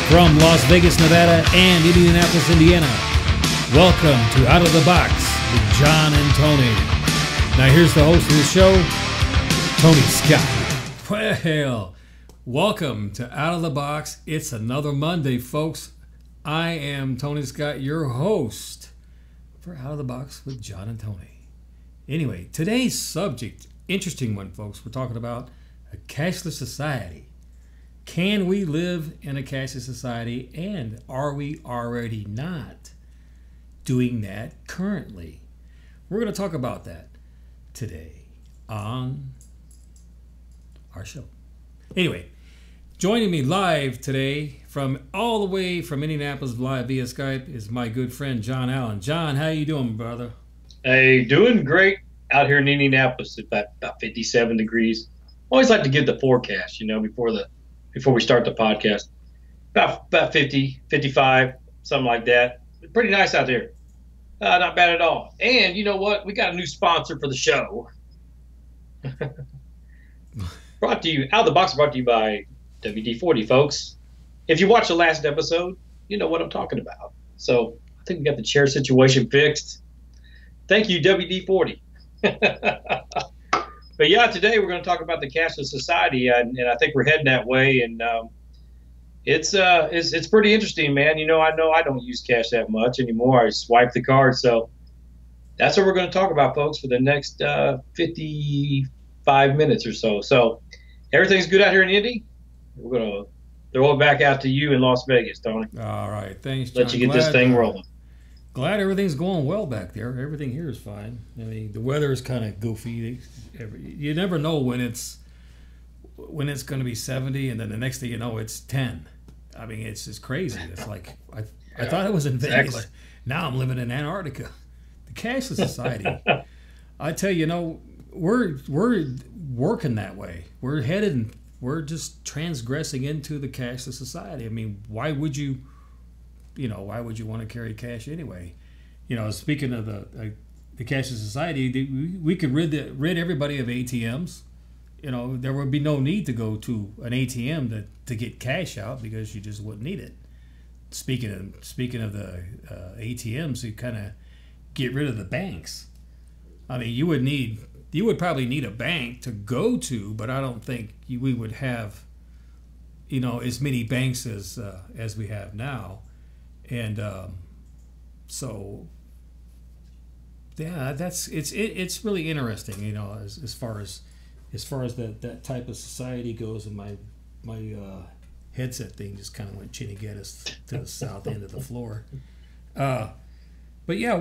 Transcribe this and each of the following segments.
From Las Vegas, Nevada and Indianapolis, Indiana, welcome to Out of the Box with John and Tony. Now here's the host of the show, Tony Scott. Well, welcome to Out of the Box. It's another Monday, folks. I am Tony Scott, your host for Out of the Box with John and Tony. Anyway, today's subject, interesting one, folks. We're talking about a cashless society. Can we live in a cashless society, and are we already not doing that currently? We're going to talk about that today on our show. Anyway, joining me live today from all the way from Indianapolis live via Skype is my good friend John Allen. John, how you doing, brother? Hey, doing great out here in Indianapolis. It's about 57 degrees. Always like to give the forecast, before we start the podcast. About 50, 55, something like that. Pretty nice out there. Not bad at all. And you know what? We got a new sponsor for the show. Brought to you, Out of the Box, brought to you by WD-40, folks. If you watched the last episode, you know what I'm talking about. So I think we got the chair situation fixed. Thank you, WD-40. But yeah, today we're going to talk about the Cashless Society, and I think we're heading that way. And it's pretty interesting, man. I know I don't use cash that much anymore. I swipe the card, so that's what we're going to talk about, folks, for the next 55 minutes or so. So everything's good out here in Indy. We're going to throw it back out to you in Las Vegas, Tony. All right, thanks, John. Let you get this thing rolling. Glad everything's going well back there. Everything here is fine. I mean, the weather is kind of goofy. You never know when it's going to be 70, and then the next thing you know, it's 10. I mean, it's just crazy. It's like I thought it was in Vegas. Exactly. Now I'm living in Antarctica. The Cashless Society. I tell you, we're working that way. We're just transgressing into the Cashless Society. I mean, why would you want to carry cash anyway? Speaking of the Cashless Society, we could rid everybody of ATMs. There would be no need to go to an ATM to get cash out because you just wouldn't need it. Speaking of the ATMs, you kind of get rid of the banks. I mean, you would probably need a bank to go to, but I don't think we would have as many banks as we have now. And so, yeah, it's really interesting, as far as that type of society goes. And my headset thing just kind of went chinny-gattis to the south end of the floor. But yeah,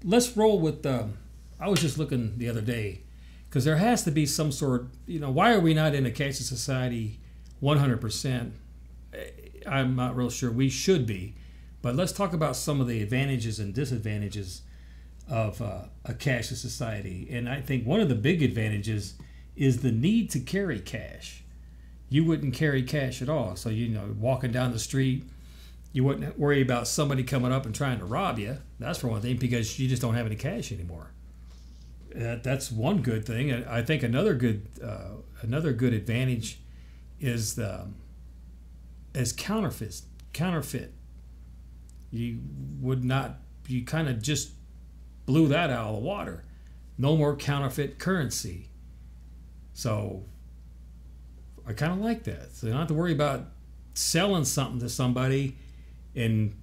let's roll with. I was just looking the other day because there has to be some sort. Why are we not in a cashless society 100%? I'm not real sure. We should be, but let's talk about some of the advantages and disadvantages of a cashless society. And I think one of the big advantages is the need to carry cash. You wouldn't carry cash at all. So, walking down the street, you wouldn't worry about somebody coming up and trying to rob you. That's for one thing, because you just don't have any cash anymore. That's one good thing. I think another good advantage is counterfeit. You kind of just blew that out of the water. No more counterfeit currency. So I kind of like that. So you don't have to worry about selling something to somebody and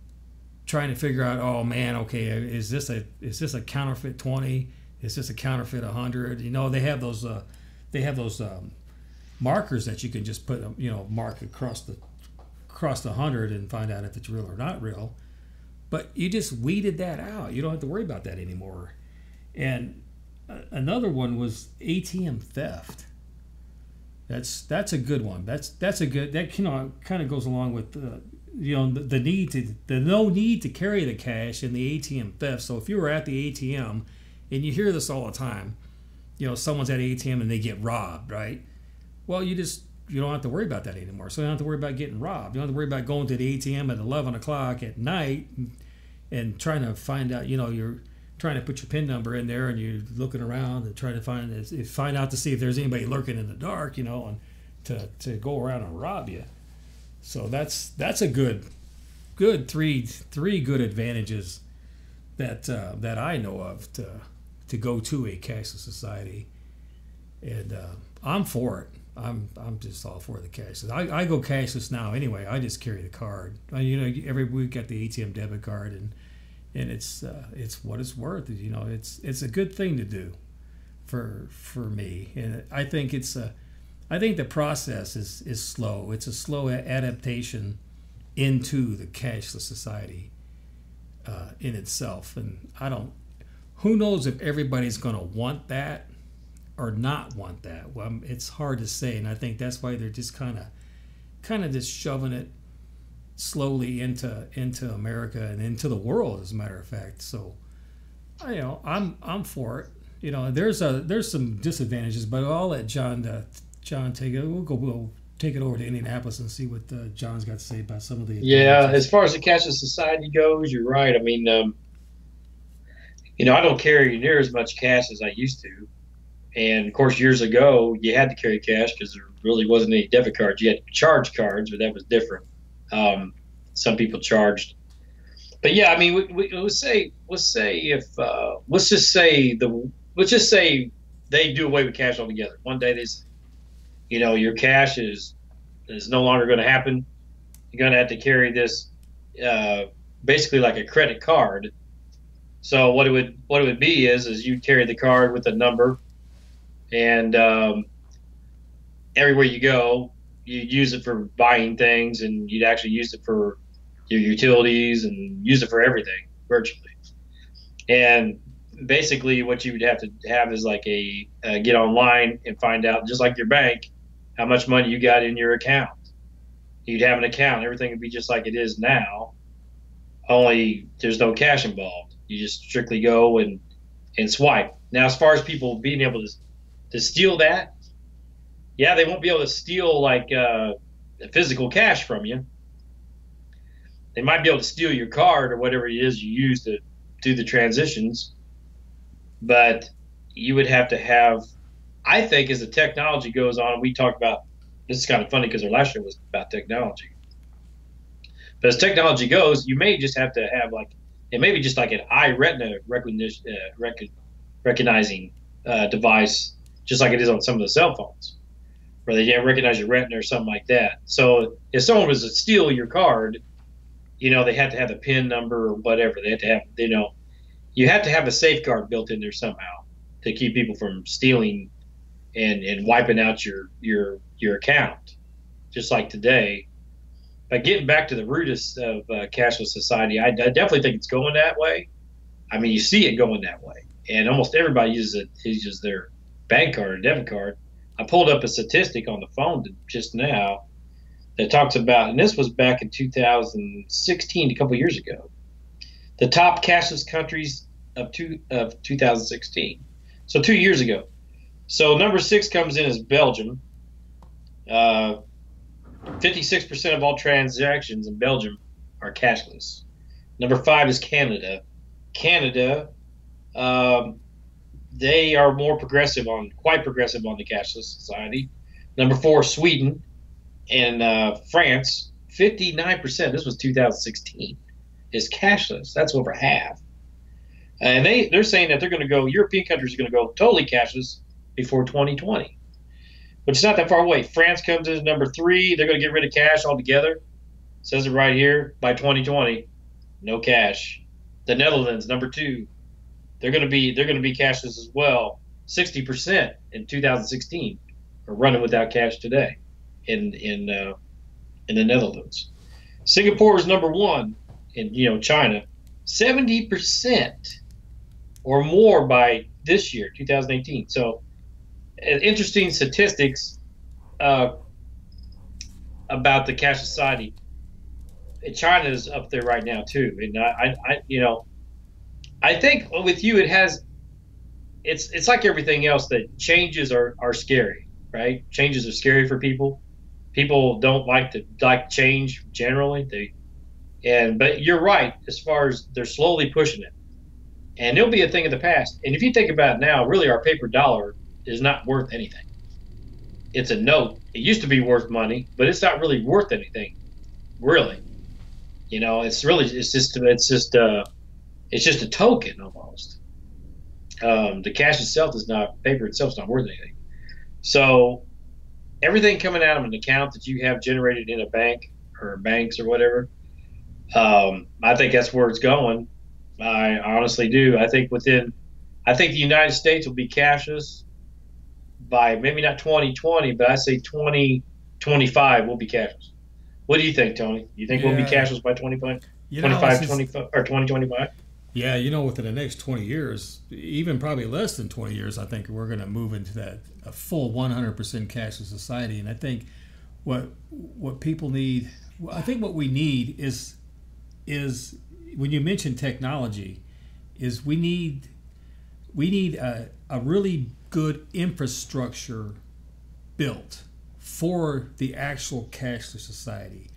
trying to figure out, oh man, okay, is this a counterfeit 20? Is this a counterfeit 100? They have those markers that you can just put mark across the 100 and find out if it's real or not real. But you just weeded that out. You don't have to worry about that anymore. And another one was ATM theft. That's a good one. That kind of goes along with the no need to carry the cash in the ATM theft. So if you were at the ATM, and you hear this all the time, someone's at an ATM and they get robbed, right? Well, you don't have to worry about that anymore. So you don't have to worry about getting robbed. You don't have to worry about going to the ATM at 11 o'clock at night and trying to find out, you're trying to put your PIN number in there and you're looking around and trying to find out to see if there's anybody lurking in the dark, and to go around and rob you. So that's a good three good advantages that I know of to go to a cashless society, and I'm for it. I'm just all for the cashless. I go cashless now anyway. I just carry the card. Every week at the ATM debit card, and it's what it's worth. It's a good thing to do for me, and I think I think the process is slow. It's a slow adaptation into the cashless society in itself, and who knows if everybody's going to want that or not want that. Well, it's hard to say, and I think that's why they're just kind of just shoving it slowly into America and into the world, as a matter of fact. So, I'm for it. There's some disadvantages, but I'll let John take it. We'll take it over to Indianapolis and see what John's got to say about some of the Yeah, as far as the cashless society goes, you're right. I mean, I don't carry near as much cash as I used to. And of course, years ago, you had to carry cash because there really wasn't any debit cards. You had charge cards, but that was different. Some people charged, but yeah, I mean, let's just say they do away with cash altogether. One day your cash is no longer going to happen. You're going to have to carry this, basically like a credit card. So what it would be is you carry the card with a number. And everywhere you go, you use it for buying things, and you'd actually use it for your utilities and use it for everything virtually. And basically, what you would have to have is like get online and find out, just like your bank, how much money you got in your account. You'd have an account. Everything would be just like it is now, only there's no cash involved. You just strictly go and swipe. Now, as far as people being able to steal that, yeah, they won't be able to steal like physical cash from you. They might be able to steal your card or whatever it is you use to do the transitions, but you would have to have, I think, as the technology goes on, we talked about, this is kind of funny because our last show was about technology, but as technology goes, you may just have to have it may be just like an eye retina recognizing device, just like it is on some of the cell phones, where they can't recognize your retina or something like that. So if someone was to steal your card, they had to have the PIN number or whatever. They had to have, you have to have a safeguard built in there somehow to keep people from stealing and wiping out your account, just like today. But getting back to the roots of cashless society, I definitely think it's going that way. I mean, you see it going that way, and almost everybody uses their bank card or debit card. I pulled up a statistic on the phone just now that talks about, and this was back in 2016, a couple years ago, the top cashless countries of 2016. So 2 years ago. So number 6 comes in as Belgium. 56% of all transactions in Belgium are cashless. Number 5 is Canada. Canada, they are quite progressive on the cashless society. Number 4, Sweden, and France, 59%. This was 2016. Is cashless. That's over half. And they're saying that European countries are going to go totally cashless before 2020, which is not that far away. France comes in as number 3. They're going to get rid of cash altogether. It says it right here, by 2020, no cash. The Netherlands, number 2. They're going to be cashless as well. 60% in 2016 are running without cash today in the Netherlands. Singapore is number 1 in China. 70% or more by this year, 2018. So interesting statistics about the cash society. China is up there right now too, and I think with you it's like everything else, that changes are scary, right? Changes are scary for people. People don't like change generally. But you're right, as far as they're slowly pushing it, and it'll be a thing of the past. And if you think about it now, really our paper dollar is not worth anything. It's a note. It used to be worth money, but it's not really worth anything really. It's just a token almost. The cash itself is not paper itself is not worth anything. So everything coming out of an account that you have generated in a bank or banks or whatever, I think that's where it's going. I honestly do. I think the United States will be cashless by maybe not 2020, but I say 2025 will be cashless. What do you think, Tony? You think we'll be Yeah, cashless by 25, you know, 25, 25 or 2025? yeah, within the next 20 years, even probably less than 20 years, I think we're going to move into that a full 100% cashless society. And I think what people need, I think what we need is when you mention technology, is we need a really good infrastructure built for the actual cashless society.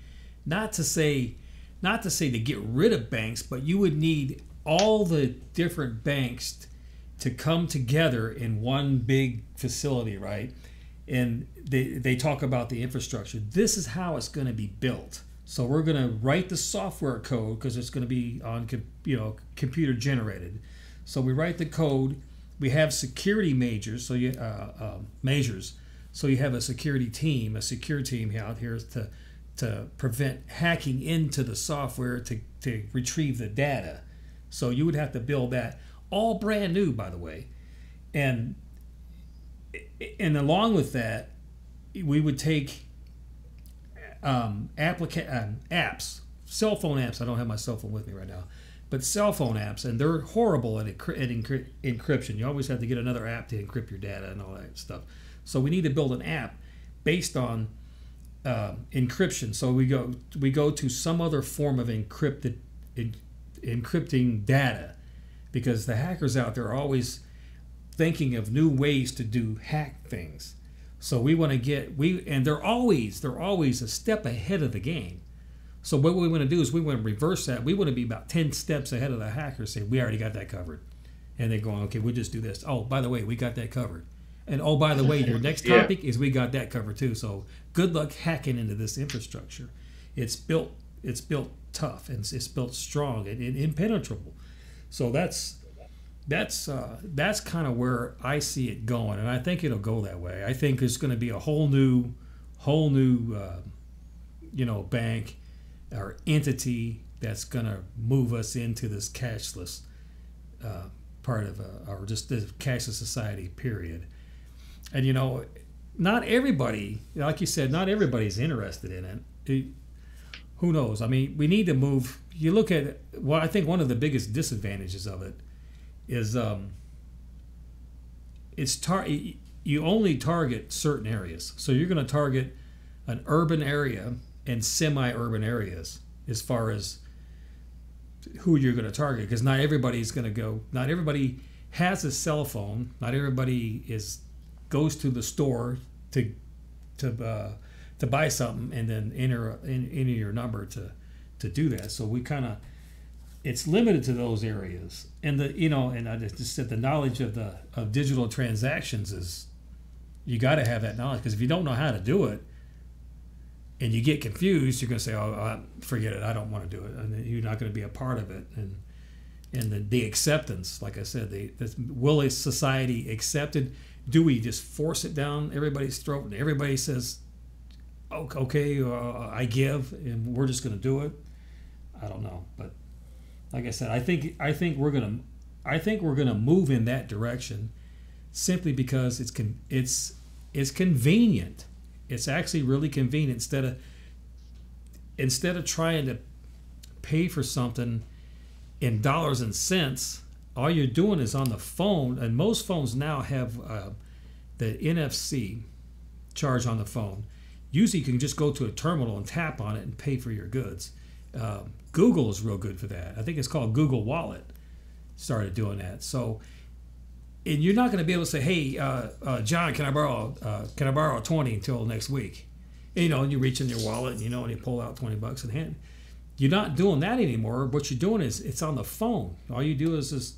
Not to say to get rid of banks, but you would need all the different banks to come together in one big facility, right? And they talk about the infrastructure. This is how it's going to be built. So we're going to write the software code because it's going to be on computer generated. So we write the code. We have security measures. So you have a security team, a secure team out here to prevent hacking into the software to retrieve the data. So you would have to build that all brand new, by the way, and along with that, we would take apps, cell phone apps. I don't have my cell phone with me right now, but cell phone apps, and they're horrible at encryption. You always have to get another app to encrypt your data and all that stuff. So we need to build an app based on encryption. So we go to some other form of encrypting data, because the hackers out there are always thinking of new ways to do hack things. So we want to and they're always a step ahead of the game. So what we want to do is we want to reverse that. We want to be about 10 steps ahead of the hackers. Say we already got that covered, and they're going, okay, we'll just do this. Oh, by the way, we got that covered. And oh, by the way, your next topic is we got that covered too. So good luck hacking into this infrastructure. It's built tough, and it's built strong and impenetrable. So that's kind of where I see it going, and I think it'll go that way. I think there's going to be a whole new bank or entity that's going to move us into this cashless part of or just the cashless society period. And not everybody, like you said, not everybody's interested in it. Who knows? I mean, we need to move. You look at I think one of the biggest disadvantages of it is you only target certain areas. So you're going to target an urban area and semi-urban areas as far as who you're going to target, because not everybody's going to go. Not everybody has a cell phone. Not everybody goes to the store to buy something and then enter your number to do that. So we kind of, it's limited to those areas. And and I just said the knowledge of digital transactions is, you got to have that knowledge, because if you don't know how to do it and you get confused, you're going to say, oh, forget it, I don't want to do it, and you're not going to be a part of it. And the acceptance, like I said, will a society accept it? Do we just force it down everybody's throat and everybody says, okay, I give, and we're just going to do it? I don't know, but like I said, I think we're gonna move in that direction, simply because it's convenient. It's actually really convenient. Instead of trying to pay for something in dollars and cents, all you're doing is on the phone, and most phones now have the NFC charge on the phone. Usually you can just go to a terminal and tap on it and pay for your goods. Google is real good for that. I think it's called Google Wallet. Started doing that. So, and you're not going to be able to say, "Hey, John, can I borrow 20 until next week?" And you reach in your wallet, and you pull out $20 in hand. You're not doing that anymore. What you're doing is it's on the phone. All you do is just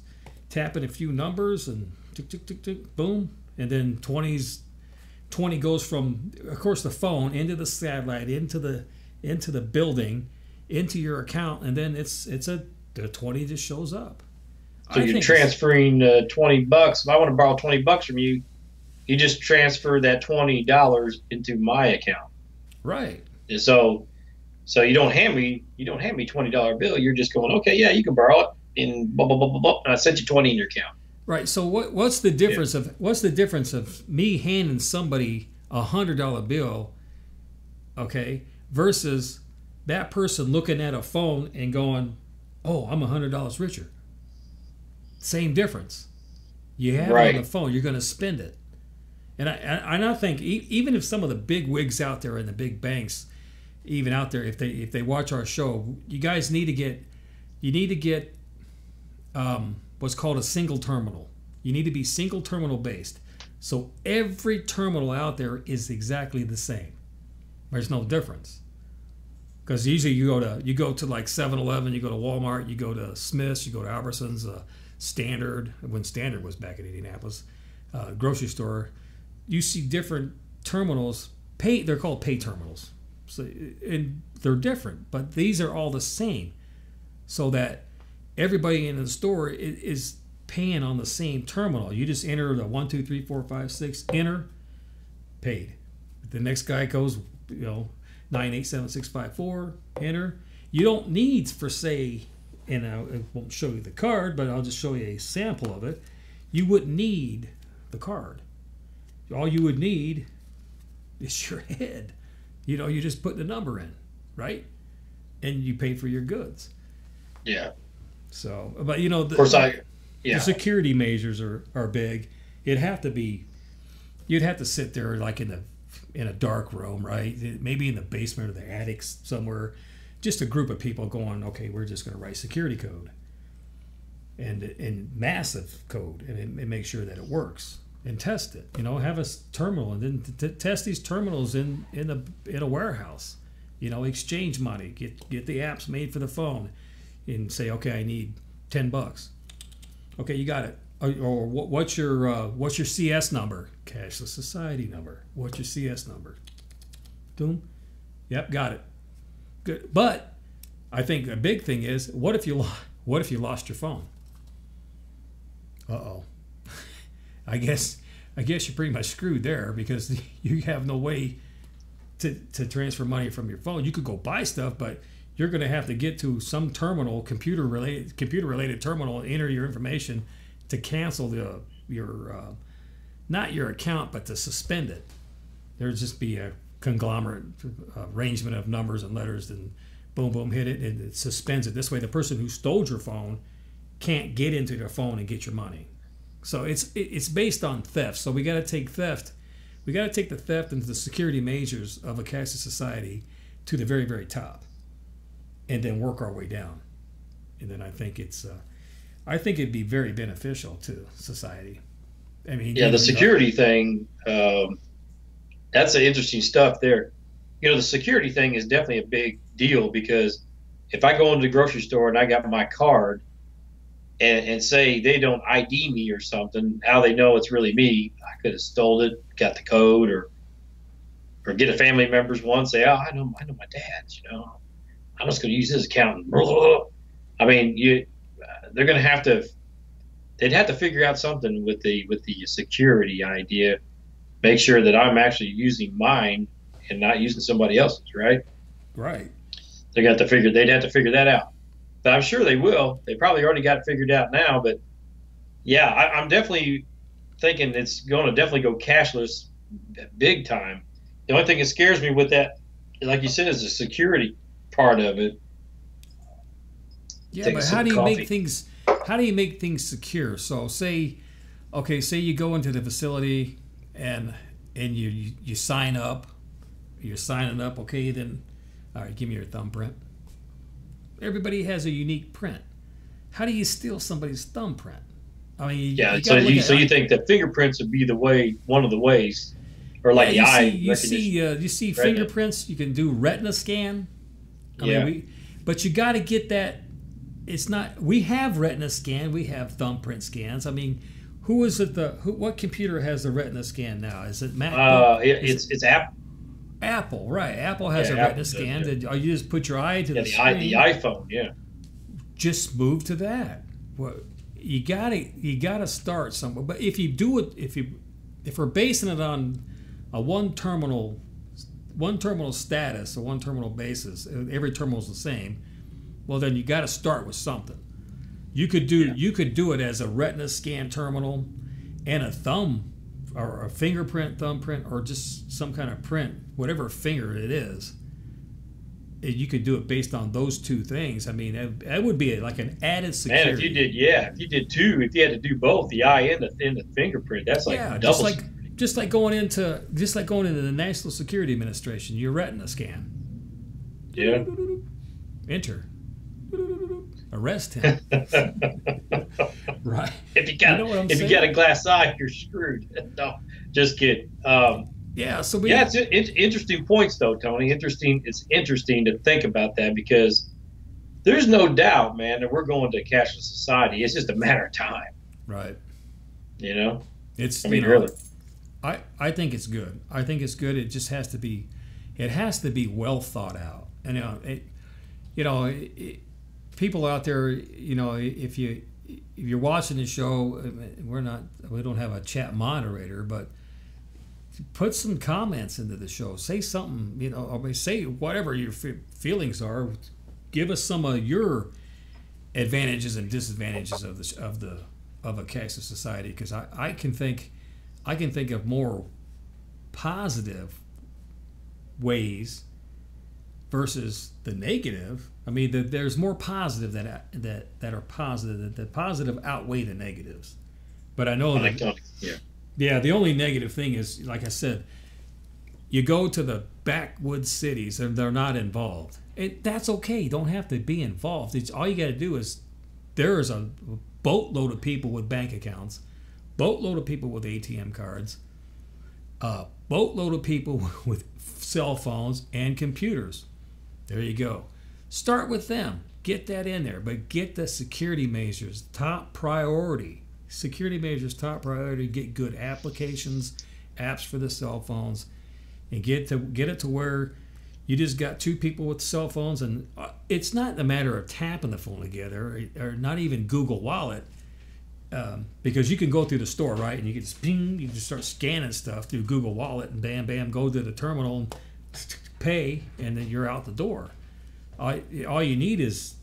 tap in a few numbers and tick, tick, tick, tick, boom, and then 20 goes from, of course, the phone into the satellite, into into the building, into your account, and then the 20 just shows up. So you're transferring $20. If I want to borrow $20 from you, you just transfer that $20 into my account. Right. And so you don't hand me $20 bill. You're just going, okay, yeah, you can borrow it, and blah blah blah blah blah. And I sent you 20 in your account. Right. So what's the difference of me handing somebody $100 bill, okay, versus that person looking at a phone and going, "Oh, I'm $100 richer." Same difference. You have it on the phone. You're going to spend it. And I think even if some of the big wigs out there and the big banks, even out there, if they watch our show, you guys need to get what's called a single terminal. You need to be single terminal based. So every terminal out there is exactly the same. There's no difference. Because usually you go to like 7-Eleven, you go to Walmart, you go to Smith's, you go to Albertsons, Standard, when Standard was back in Indianapolis, grocery store. You see different terminals. They're called pay terminals. So, and they're different, but these are all the same. So that everybody in the store is paying on the same terminal. You just enter the 1, 2, 3, 4, 5, 6, enter, paid. The next guy goes, 987654, enter. You don't need, for say, and I won't show you the card, but I'll just show you a sample of it. You wouldn't need the card. All you would need is your head. You just put the number in, right? And you pay for your goods. Yeah. So, but of course the security measures are big. You'd have to sit there like in a dark room, right? Maybe in the basement or the attics somewhere. Just a group of people going, okay, we're just going to write security code and massive code and make sure that it works and test it. Have a terminal and then test these terminals in a warehouse. Exchange money, get the apps made for the phone, and say, okay, I need $10. Okay, you got it. Or what's your CS number? Cashless Society number. What's your CS number? Boom. Yep, got it. Good. But I think a big thing is, what if you lost your phone? Uh-oh. I guess you're pretty much screwed there, because you have no way to transfer money from your phone. You could go buy stuff, but you're going to have to get to some terminal, computer related terminal, and enter your information to cancel your not your account, but to suspend it. There'd just be a conglomerate arrangement of numbers and letters, and boom, boom, hit it, and it suspends it. This way, the person who stole your phone can't get into their phone and get your money. So it's based on theft. So we got to take theft. We got to take the theft into the security measures of a cashless society to the very, very top, and then work our way down. And then I think it'd be very beneficial to society. I mean, the security thing. That's an interesting stuff there. The security thing is definitely a big deal, because if I go into the grocery store and I got my card and say they don't ID me or something, how they know it's really me? I could have stole it, got the code, or get a family member's one, say, oh, I know my dad's, I'm just going to use his account. I mean, they're going to have to, they'd have to figure out something with the security idea. Make sure that I'm actually using mine and not using somebody else's, right? Right. They'd have to figure that out. But I'm sure they will. They probably already got it figured out now. But yeah, I'm definitely thinking it's going to definitely go cashless big time. The only thing that scares me with that, like you said, is the security part of it. Yeah, but how do you make things secure? So say you go into the facility and you sign up. You're signing up, okay, then all right, give me your thumbprint. Everybody has a unique print. How do you steal somebody's thumbprint? I mean, so you think that fingerprints would be one of the ways, or like the eye recognition? You see fingerprints. You can do retina scan. I mean, but you got to get that. It's not. We have retina scan. We have thumbprint scans. I mean, who is it? What computer has the retina scan now? Is it Mac? It's Apple. Apple, right? Apple has a Yeah, retina Apple scan. does, That you just put your eye to yeah, the screen. the iPhone, yeah. Just move to that. Well, you gotta start somewhere. But if you do it, if we're basing it on a one terminal status, a one terminal basis, every terminal is the same. Well, then you got to start with something. You could do it as a retina scan terminal and a thumb or a fingerprint, thumbprint, or just some kind of print, whatever finger it is. You could do it based on those two things. I mean, that would be like an added security. Man, if you did two, if you had to do both, the eye and the fingerprint, that's like double. Just like going into the National Security Administration, your retina scan. Yeah. Enter. Arrest him. Right. If you got a glass eye, you're screwed. No, just kidding. Yeah. So it's interesting points though, Tony. It's interesting to think about that because there's no doubt, man, that we're going to a cashless society. It's just a matter of time. Right. You know. Really. I think it's good. I think it's good. It just has to be. It has to be well thought out. And people out there, if you're watching the show, we don't have a chat moderator, but put some comments into the show. Say something, or say whatever your feelings are. Give us some of your advantages and disadvantages of a cashless society, because I can think of more positive ways versus the negative. I mean, there's more positive that are positive. The positive outweigh the negatives. But I know the only negative thing is, like I said, you go to the backwoods cities and they're not involved. That's okay. You don't have to be involved. All you got to do is, there's a boatload of people with bank accounts, boatload of people with ATM cards, boatload of people with cell phones and computers. There you go. Start with them. Get that in there, but get the security measures top priority. Security measures top priority. Get good applications, apps for the cell phones, and get it to where you just got two people with cell phones, and it's not a matter of tapping the phone together, or not even Google Wallet, because you can go through the store, right, and you can just ping, you just start scanning stuff through Google Wallet, and bam, bam, go to the terminal and pay, and then you're out the door. All you need is,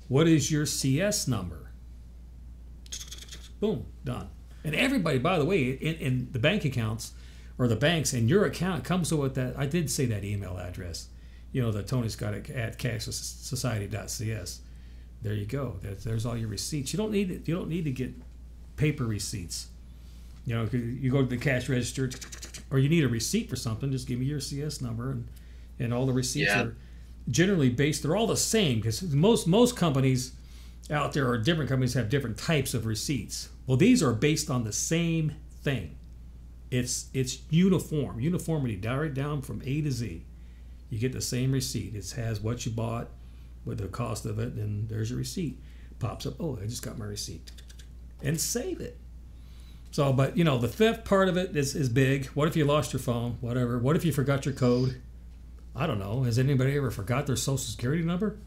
what is your CS number? Boom, done. And everybody, by the way, in the bank accounts, or the banks, and your account comes with that. I did say that email address, that Tony's got at cashlesssociety.cs. There you go. There's all your receipts. You don't need it. You don't need to get paper receipts. You go to the cash register, or you need a receipt for something. Just give me your CS number, and all the receipts are generally based. They're all the same, because most companies out there, or different companies, have different types of receipts. Well, these are based on the same thing. It's uniform. Uniformity, right down from A to Z. You get the same receipt. It has what you bought, with the cost of it, and there's your receipt. Pops up, oh, I just got my receipt. And save it. So, but, the theft part of it is big. What if you lost your phone? Whatever. What if you forgot your code? I don't know. Has anybody ever forgot their social security number?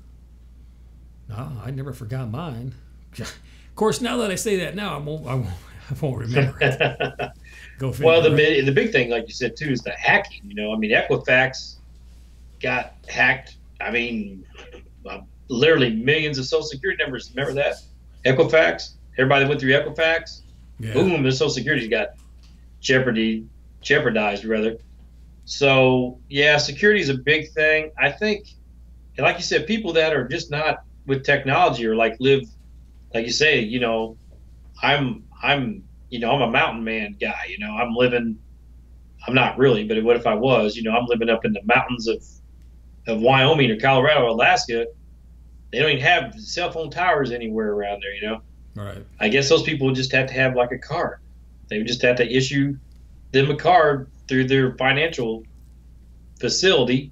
No, I never forgot mine. Of course, now that I say that now, I won't remember it. Go figure. Well, the big thing, like you said too, is the hacking. Equifax got hacked. Literally millions of social security numbers. Remember that? Equifax. Everybody went through Equifax. Yeah. Boom, the social security got jeopardized rather. So yeah, security is a big thing. I think, and like you said, people that are just not with technology, or live, like you say, I'm a mountain man guy. I'm not really, but what if I was? I'm living up in the mountains of Wyoming or Colorado or Alaska. They don't even have cell phone towers anywhere around there. Right. I guess those people would just have to have like a card. They would just have to issue them a card through their financial facility,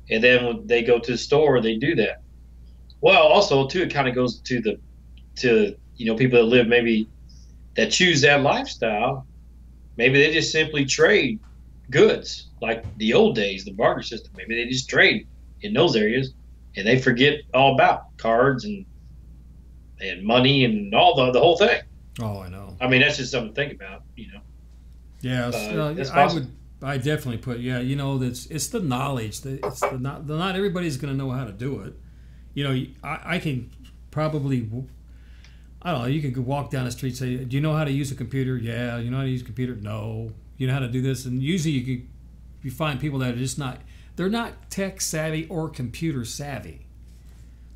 and then when they go to the store, they do that. Well, also too, it kind of goes to people that live that choose that lifestyle. Maybe they just simply trade goods like the old days, the barter system. Maybe they just trade in those areas, and they forget all about cards and money and all the whole thing. Oh, I know. I mean, that's just something to think about, Yeah, That's I possible. would. I definitely put. Yeah, it's the knowledge. Not everybody's going to know how to do it. I can probably. I don't know. You can go walk down the street and say, "Do you know how to use a computer?" Yeah. You know how to use a computer? No. You know how to do this? And usually you find people that are just not. They're not tech savvy or computer savvy.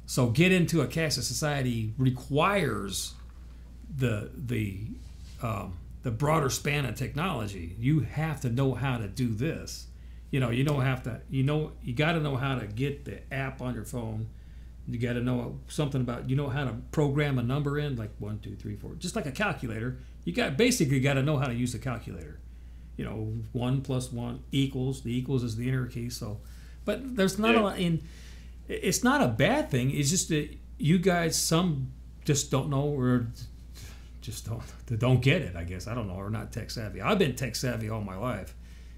So get into a cashless society requires the broader span of technology. You have to know how to do this. You got to know how to get the app on your phone. You got to know something about, how to program a number in, like 1, 2, 3, 4, just like a calculator. You got to know how to use the calculator. 1 plus 1 equals. The equals is the inner key. So, but there's not a lot in. It's not a bad thing. It's just that you guys, some just don't know, or just don't get it, I guess. I don't know, or not tech savvy. I've been tech savvy all my life.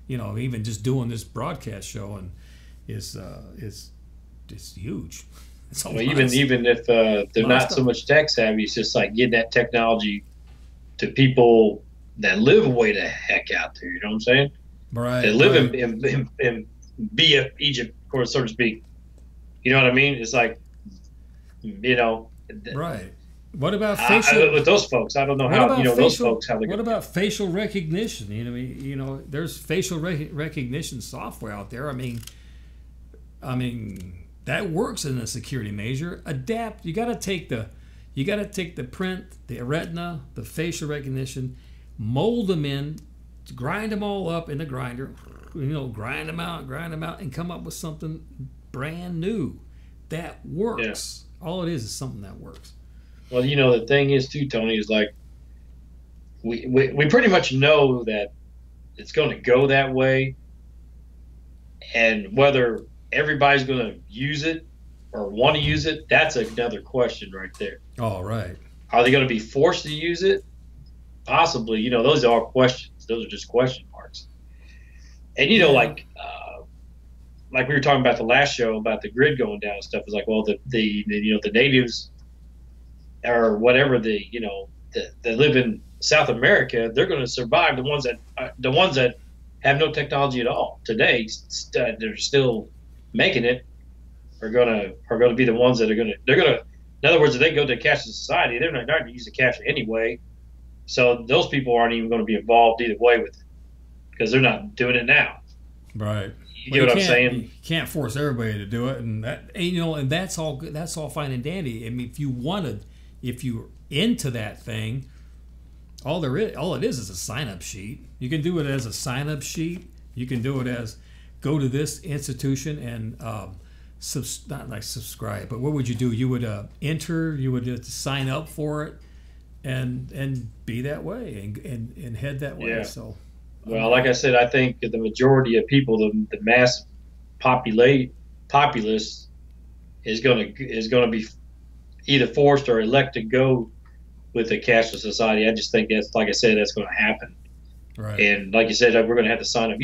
Even just doing this broadcast show and is huge. It's Well, even if they're not so much tech savvy, it's just like getting that technology to people that live way the heck out there. You know what I'm saying? Right. That live in BF Egypt, of course, so to speak. You know what I mean? It's like, right. What about facial? With those folks, I don't know how those folks how they. What about facial recognition? There's facial recognition software out there. I mean, that works in a security measure. Adapt. You got to take the print, the retina, the facial recognition, mold them in, grind them all up in the grinder. Grind them out, and come up with something brand new that works. Yeah. All it is something that works. Well, the thing is too, Tony, is like we pretty much know that it's going to go that way, and whether everybody's going to use it or want to use it, that's another question right there. All right. Are they going to be forced to use it? Possibly. Those are all questions. Those are just question marks. And like we were talking about the last show about the grid going down and stuff, is like, well, the natives or whatever that live in South America, they're going to survive. The ones that have no technology at all today, they're still making it, are going to be the ones that they're going to. In other words, if they go to a cashless society, they're not going to use the cash anyway. So those people aren't even going to be involved either way with it because they're not doing it now. Right. You get what I'm saying? You can't force everybody to do it, and that's all good. That's all fine and dandy. I mean, if you're into that thing, all it is a sign-up sheet. You can do it as a sign-up sheet. You can do it as go to this institution and not like subscribe, but what would you do? You would enter. You would sign up for it, and be that way, and head that way. Yeah. So. Well, like I said, I think the majority of people, the mass populace, is going to be either forced or elected to go with a cashless society. I just think that's, like I said, that's going to happen. Right. And like you said, we're going to have to sign up.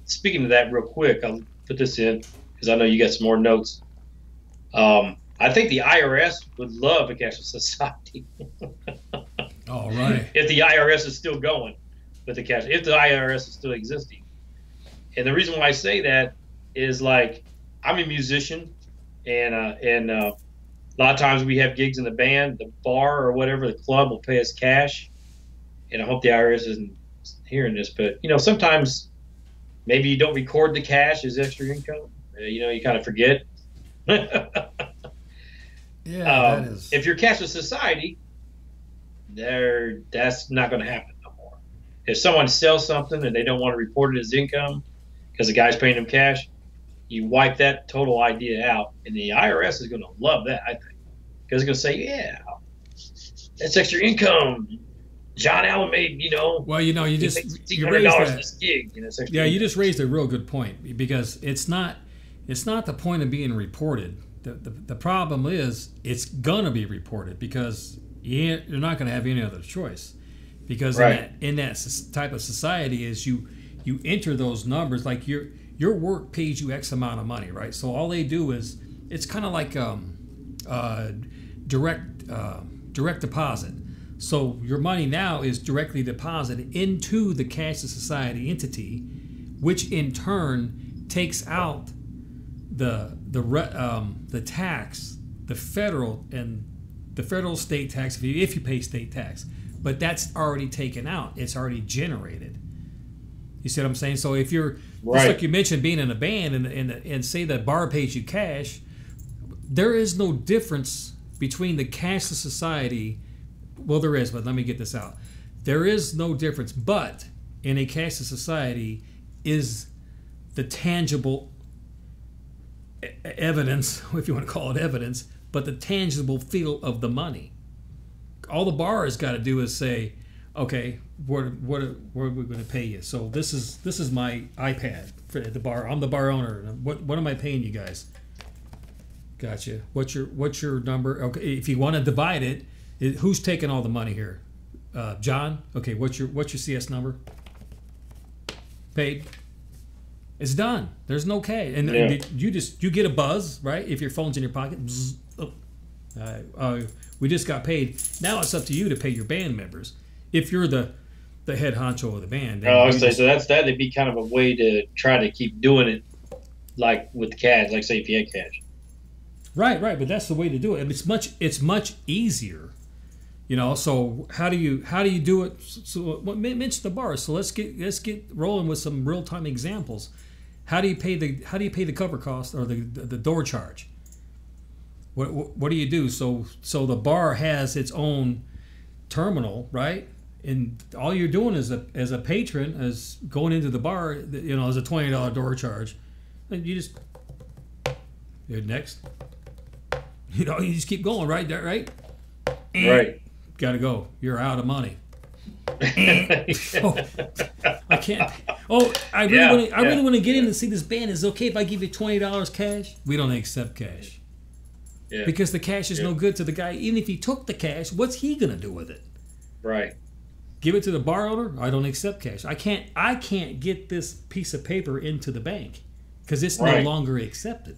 Speaking of that, real quick, I'll put this in because I know you got some more notes. I think the IRS would love a cashless society. All right. If the IRS is still going with the cash, if the IRS is still existing. And the reason why I say that is, like, I'm a musician, and a lot of times we have gigs in the band, the bar or whatever, the club will pay us cash. And I hope the IRS isn't hearing this, but sometimes maybe you don't record the cash as extra income. You kind of forget. Yeah, that is. If you're cashless society, that's not going to happen. If someone sells something and they don't want to report it as income because the guy's paying them cash, you wipe that total idea out, and the IRS is going to love that, I think, because it's going to say, yeah, that's extra income. John Allen made, Well, you just $600 this gig. Yeah, you just raised a real good point, because it's not the point of being reported. The problem is it's gonna be reported because you're not going to have any other choice. Because right. in that type of society is you you enter those numbers. Like your work pays you X amount of money, right? So all they do is it's kind of like direct deposit. So your money now is directly deposited into the Cashless Society entity, which in turn takes out the tax, the federal state tax if you pay state tax. But that's already taken out. It's already generated. You see what I'm saying? So if you're just like you mentioned, being in a band and say the bar pays you cash, there is no difference between the Cashless Society. Well, there is, but let me get this out. There is no difference, but in a Cashless Society is the tangible evidence, if you want to call it evidence, but the tangible feel of the money. All the bar has got to do is say, okay, what are we going to pay you? So this is my iPad for the bar. I'm the bar owner. What am I paying you guys? Gotcha. What's your number? Okay, if you want to divide it, who's taking all the money here? John. Okay, what's your CS number? Paid. It's done. There's no K, and you get a buzz, right? If your phone's in your pocket. Bzz, we just got paid. Now it's up to you to pay your band members. If you're the head honcho of the band. I would say so. That'd be kind of a way to try to keep doing it, like with cash. Like say if you had cash. Right. But that's the way to do it. It's much easier, So how do you do it? So mention the bar. So let's get rolling with some real time examples. How do you pay the cover cost or the door charge? What do you do? So the bar has its own terminal, right? And all you're doing as a patron, as going into the bar, as a $20 door charge, and you just next. You just keep going, right? Right. Got to go. You're out of money. I can't. Oh, I really want to get in and see this band. Is it okay if I give you $20 cash? We don't accept cash. Yeah. Because the cash is no good to the guy. Even if he took the cash, what's he gonna do with it? Right. Give it to the bar owner? I don't accept cash. I can't get this piece of paper into the bank because it's no longer accepted.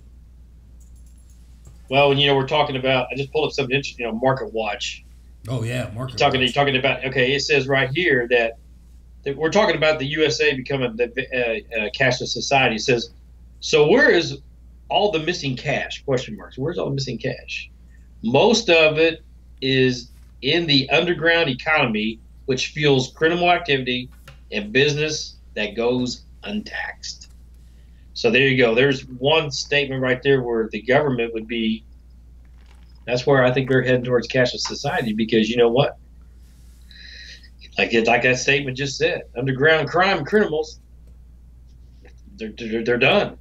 Well, we're talking about. I just pulled up something interesting. Market Watch. Oh yeah, Market Watch. You're talking about. Okay, it says right here that we're talking about the USA becoming the cashless society. It says, so where is all the missing cash? Question marks. Where's all the missing cash? Most of it is in the underground economy, which fuels criminal activity and business that goes untaxed. So there you go. There's one statement right there where the government would be. That's where I think we're heading towards cashless society, because you know what? Like that statement just said, underground crime criminals, they're done.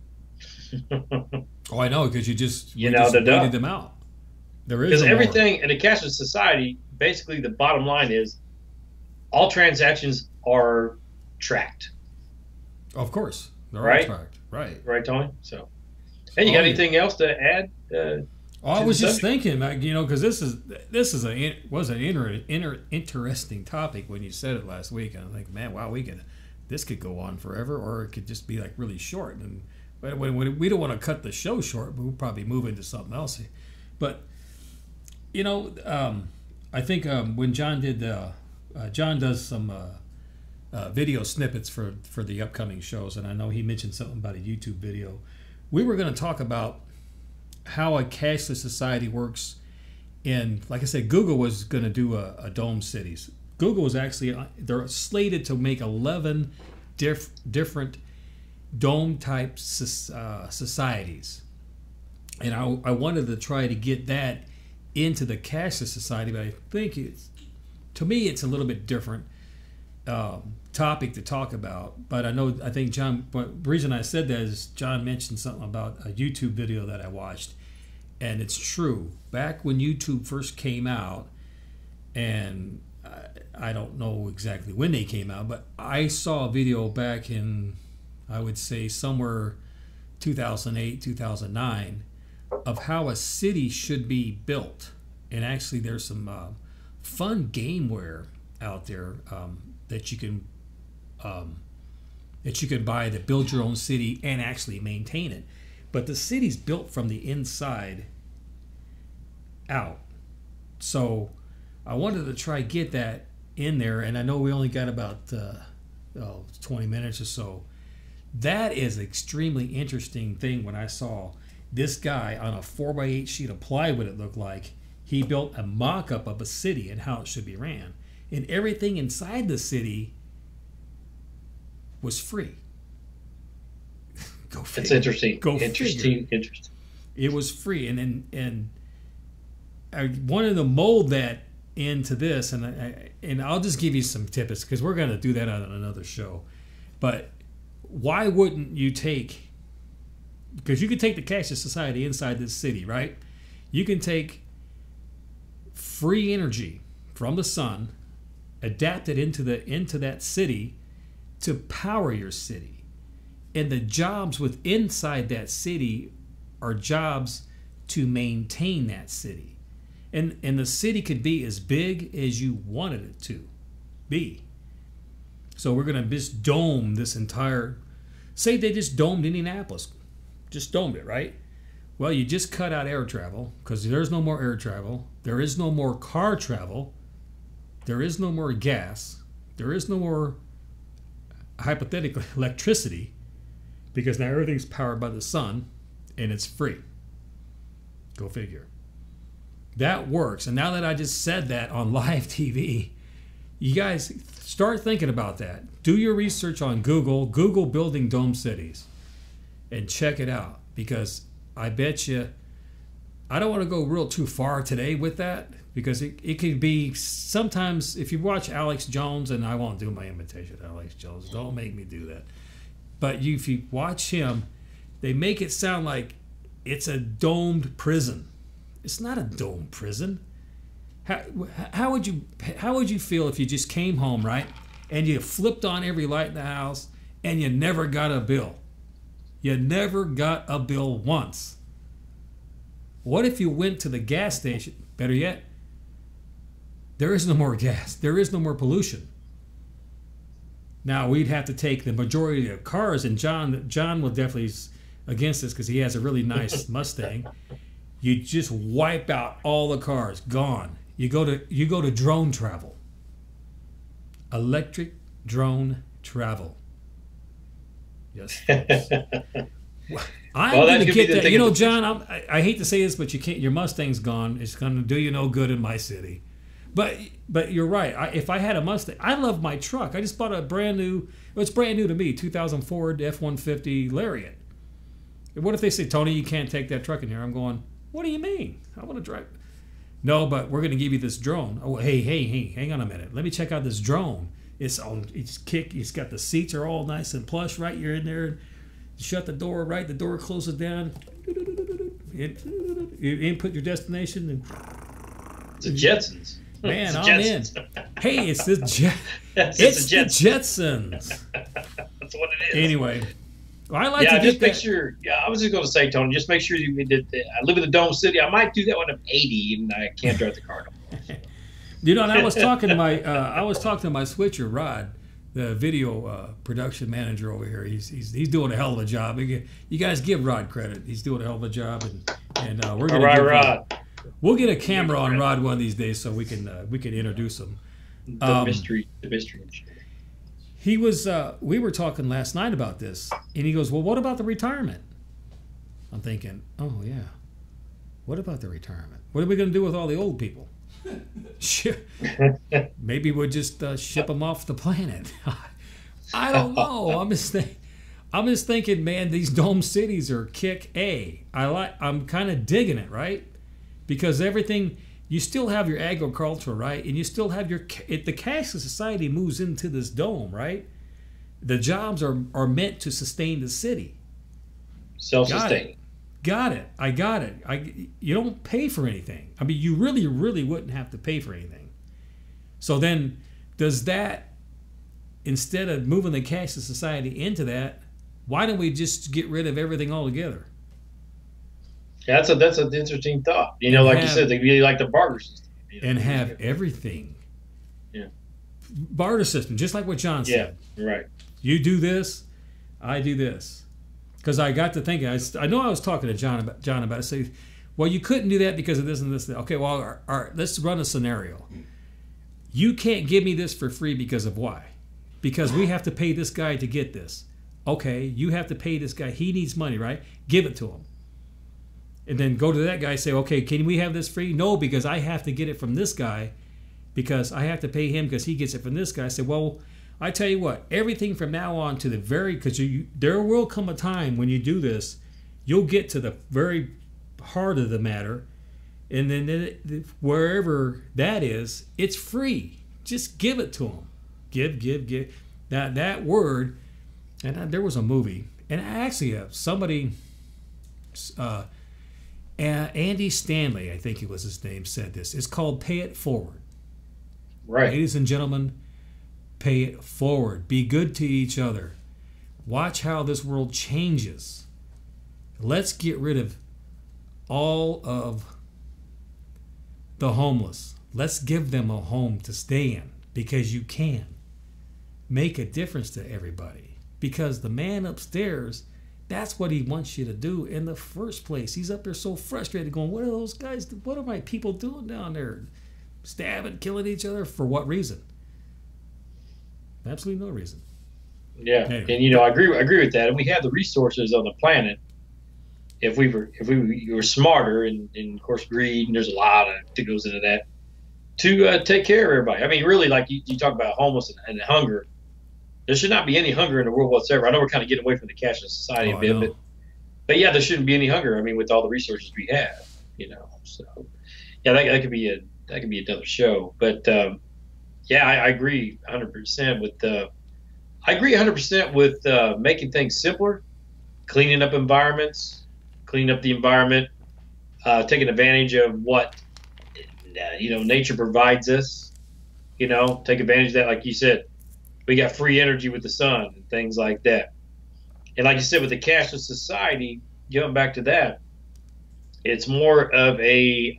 Oh, I know, because we just they're done. them out. There is because everything in a cashless society. Basically, the bottom line is all transactions are tracked. Of course, they're all tracked. Right, Tony. So, hey, you got anything else to add? I was just thinking, because this was an interesting topic when you said it last week, and I think, man, wow, this could go on forever, or it could just be like really short. And when we don't want to cut the show short, but we'll probably move into something else. But I think when John does some video snippets for the upcoming shows, and I know he mentioned something about a YouTube video. We were going to talk about how a cashless society works in, like I said, Google was going to do a dome cities. Google was actually, they're slated to make 11 different dome type societies. And I wanted to try to get that into the cashless society, but I think to me it's a little bit different topic to talk about. But I think John, but the reason I said that is John mentioned something about a YouTube video that I watched, and it's true. Back when YouTube first came out, and I don't know exactly when they came out, but I saw a video back in, I would say somewhere 2008, 2009, of how a city should be built. And actually there's some fun gameware out there that you can that you could buy to build your own city and actually maintain it. But the city's built from the inside out. So I wanted to try get that in there, and I know we only got about 20 minutes or so. That is an extremely interesting thing. When I saw this guy on a 4x8 sheet of plywood, it looked like he built a mock-up of a city and how it should be ran, and everything inside the city was free. Go figure. That's interesting. Go interesting. figure. Interesting. It was free, and I wanted to mold that into this, and I'll just give you some tips because we're going to do that on another show. But why wouldn't you take? Because you could take the Cashless Society inside this city, right? You can take free energy from the sun, adapt it into that city to power your city, and the jobs within inside that city are jobs to maintain that city. And the city could be as big as you wanted it to be. So we're going to just dome this entire... Say they just domed Indianapolis. Just domed it, right? Well, you just cut out air travel because there's no more air travel. There is no more car travel. There is no more gas. There is no more, hypothetically, electricity, because now everything's powered by the sun and it's free. Go figure. That works. And now that I just said that on live TV, you guys start thinking about that. Do your research on Google. Google building dome cities and check it out, because I bet you, I don't want to go real too far today with that, because it could be sometimes, if you watch Alex Jones, and I won't do my imitation of Alex Jones, don't make me do that. But if you watch him, they make it sound like it's a domed prison. It's not a domed prison. How would you feel if you just came home, right, and you flipped on every light in the house and you never got a bill? You never got a bill once. What if you went to the gas station? Better yet, there is no more gas. There is no more pollution. Now, we'd have to take the majority of cars, and John will definitely against this because he has a really nice Mustang. You just wipe out all the cars, gone. You go to drone travel. Electric drone travel. Yes. I'm going to get that. You know, John, I hate to say this, but you can't. Your Mustang's gone. It's going to do you no good in my city. But you're right. If I had a Mustang, I love my truck. I just bought a brand new. Well, it's brand new to me. 2000 Ford F-150 Lariat. What if they say, Tony, you can't take that truck in here? I'm going, what do you mean? I want to drive. No, but we're going to give you this drone. Oh, hey, hang on a minute. Let me check out this drone. It's got the seats are all nice and plush, right? You're in there. You shut the door, right? The door closes down. You input your destination. And it's the Jetsons. Man, the I'm Jetsons. in. Hey, it's the Jetsons. That's what it is. Anyway. Well, I like to just make that. sure. Yeah, I was just going to say, Tony, just make sure you did. I live in the Dome City. I might do that when I'm 80 and I can't drive the car no more. You know, and I was talking to my switcher, Rod, the video production manager over here. He's doing a hell of a job. You guys give Rod credit. He's doing a hell of a job, and we're going to Rod. We'll get a camera on Rod one of these days so we can introduce him. The mystery. He was. We were talking last night about this, and he goes, "Well, what about the retirement?" I'm thinking, "Oh yeah, what about the retirement? What are we going to do with all the old people? Maybe we'll just ship them off the planet." I don't know. I'm just thinking, man. These dome cities are kick A. I'm kind of digging it, right? Because everything. You still have your agriculture, right? And you still have the Cashless Society moves into this dome, right? The jobs are meant to sustain the city. Self-sustaining. Got it. I got it. You don't pay for anything. I mean, you really, really wouldn't have to pay for anything. So then, does that, instead of moving the Cashless Society into that, why don't we just get rid of everything altogether? That's an interesting thought. You know, like you said, they really like the barter system. And have everything. Yeah. Barter system, just like what John said. Yeah, right. You do this, I do this. Because I got to thinking, I know I was talking to John about it. Say, well, you couldn't do that because of this and this. Okay, well, all right, let's run a scenario. You can't give me this for free because of why? Because we have to pay this guy to get this. Okay, you have to pay this guy. He needs money, right? Give it to him. And then go to that guy and say, okay, can we have this free? No, because I have to get it from this guy because I have to pay him because he gets it from this guy. I said, well, I tell you what, everything from now on to the very, because there will come a time when you do this, you'll get to the very heart of the matter, and then wherever that is, it's free. Just give it to them. Give. That word, and there was a movie, and actually somebody, Andy Stanley, I think it was his name, said this. It's called Pay It Forward. Right. Ladies and gentlemen, pay it forward. Be good to each other. Watch how this world changes. Let's get rid of all of the homeless. Let's give them a home to stay in because you can make a difference to everybody. Because the man upstairs, that's what he wants you to do in the first place. He's up there so frustrated going, what are those guys, what are my people doing down there? Stabbing, killing each other for what reason? Absolutely no reason. Yeah, anyway. And I agree with that. And we have the resources on the planet. If we were smarter, and of course greed, and there's a lot that goes into that, to take care of everybody. I mean, really, like you talk about homeless and hunger. There should not be any hunger in the world whatsoever. I know we're kind of getting away from the cashless society a bit, but yeah, there shouldn't be any hunger. I mean, with all the resources we have, So yeah, that could be another show. But yeah, I agree 100% with. I agree 100% with making things simpler, cleaning up environments, cleaning up the environment, taking advantage of what nature provides us. Take advantage of that, like you said. We got free energy with the sun and things like that. And like you said, with the cashless society, going back to that, it's more of a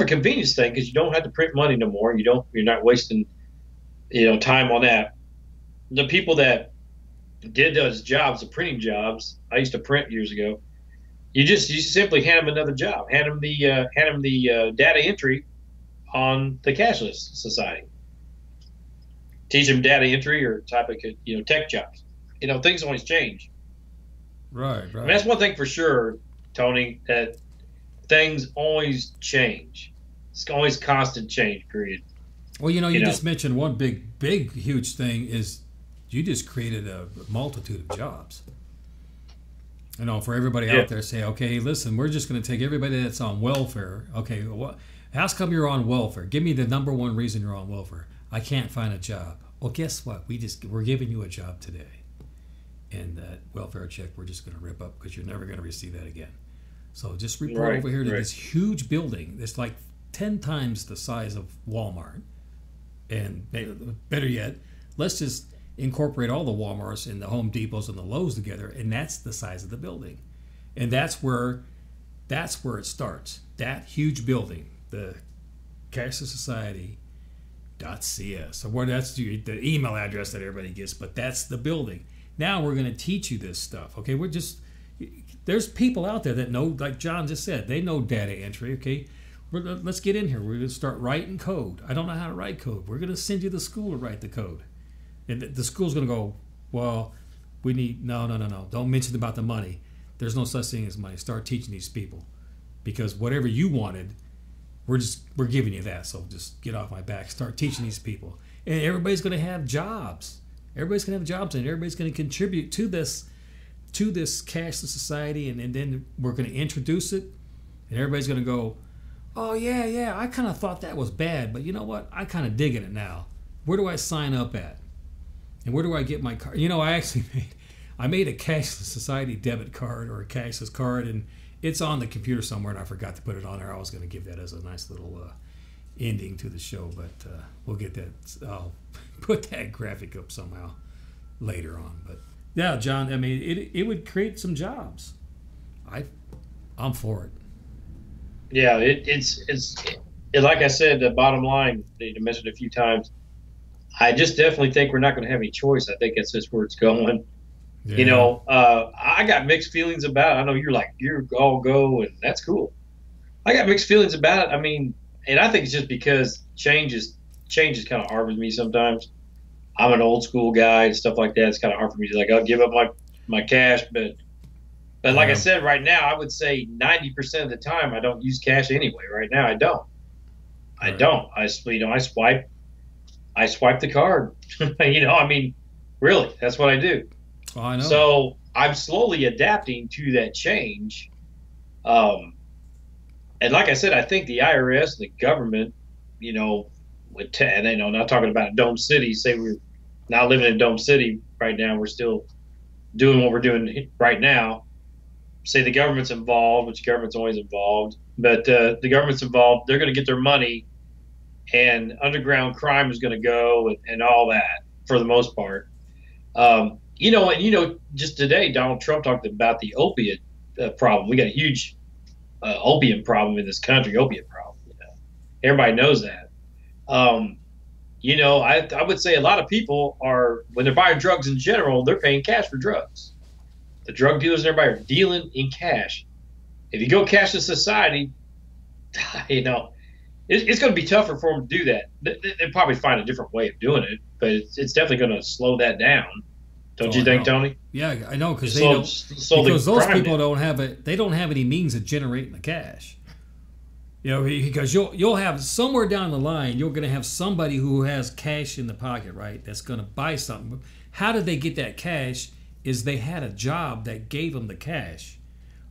convenience thing because you don't have to print money no more. You're not wasting time on that. The people that did those jobs, the printing jobs, I used to print years ago. You simply hand them another job, hand them the data entry on the cashless society. Teach them data entry or type of tech jobs. Things always change. Right. I mean, that's one thing for sure, Tony. That things always change. It's always constant change. Period. Well, you just mentioned one big, huge thing is you just created a multitude of jobs. For everybody out there, say, okay, listen, we're just going to take everybody that's on welfare. Okay, how come you're on welfare? Give me the number one reason you're on welfare. I can't find a job. Well, guess what? We're giving you a job today. And that welfare check we're just going to rip up because you're never going to receive that again. So just report over here to this huge building that's like 10 times the size of Walmart. And better yet, let's just incorporate all the Walmarts and the Home Depots and the Lowe's together, and that's the size of the building. And that's where it starts. That huge building, the Cashless Society .cs, or that's the email address that everybody gets, but that's the building. Now we're going to teach you this stuff. Okay, there's people out there that know, like John just said, they know data entry. Okay, let's get in here. We're going to start writing code. I don't know how to write code. We're going to send you to school to write the code, and the school's going to go, well, we need no. Don't mention about the money. There's no such thing as money. Start teaching these people, because whatever you wanted, we're giving you that. So just get off my back. Start teaching these people, and everybody's going to have jobs. Everybody's going to have jobs, and everybody's going to contribute to this cashless society, and then we're going to introduce it, and everybody's going to go, oh yeah, I kind of thought that was bad, but you know what? I kind of digging it now. Where do I sign up at? And where do I get my card? I made a cashless society debit card or a cashless card, and it's on the computer somewhere, and I forgot to put it on there. I was going to give that as a nice little ending to the show, but we'll get that. I'll put that graphic up somehow later on. But yeah, John, I mean, it would create some jobs. I'm for it. Yeah, it's like I said, the bottom line, you mentioned a few times, I just definitely think we're not going to have any choice. I think that's just where it's going. Yeah. I got mixed feelings about it. I know you're all go, and that's cool. I got mixed feelings about it. I mean, and I think it's just because change is kind of hard with me sometimes. I'm an old school guy and stuff like that. It's kind of hard for me to like, I'll give up my cash, but like I Yeah. said, right now I would say 90% of the time I don't use cash anyway. Right now I don't. I Right. don't. I swipe the card. I mean, really, that's what I do. Oh, I know. So I'm slowly adapting to that change. Um, and like I said, I think the IRS, the government, you know, and not talking about Dome City. Say we're not living in Dome City right now. We're still doing what we're doing right now. Say the government's involved, which government's always involved, but the government's involved. They're going to get their money, and underground crime is going to go, and all that for the most part. Just today, Donald Trump talked about the opiate problem. We got a huge opium problem in this country. Opiate problem. Everybody knows that. Um, I would say a lot of people are, when they're buying drugs in general, they're paying cash for drugs. The drug dealers and everybody are dealing in cash. If you go cashless society, it's going to be tougher for them to do that. They'll probably find a different way of doing it, but it's definitely going to slow that down. Don't Oh, you I think, know. Tony? Yeah, I know because they Slow, don't. slow Because the those crime people down. don't have it. They don't have any means of generating the cash. Because you'll have somewhere down the line, you're going to have somebody who has cash in the pocket, right? That's going to buy something. How did they get that cash? Is they had a job that gave them the cash,